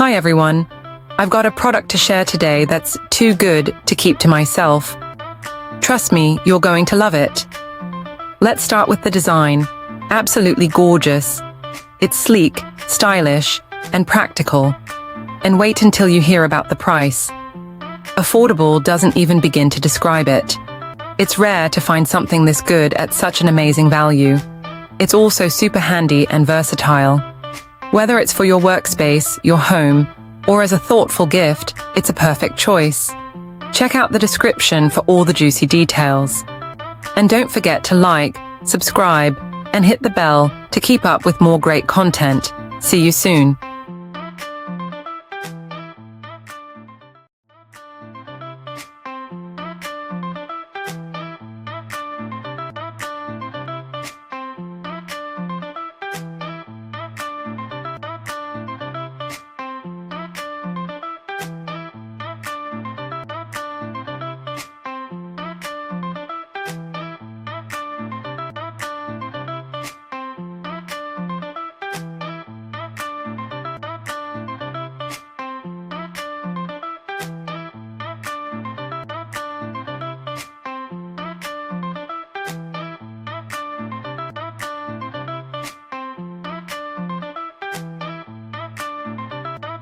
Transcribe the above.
Hi everyone. I've got a product to share today that's too good to keep to myself. Trust me, you're going to love it. Let's start with the design. Absolutely gorgeous. It's sleek, stylish, and practical. And wait until you hear about the price. Affordable doesn't even begin to describe it. It's rare to find something this good at such an amazing value. It's also super handy and versatile. Whether it's for your workspace, your home, or as a thoughtful gift, it's a perfect choice. Check out the description for all the juicy details. And don't forget to like, subscribe, and hit the bell to keep up with more great content. See you soon.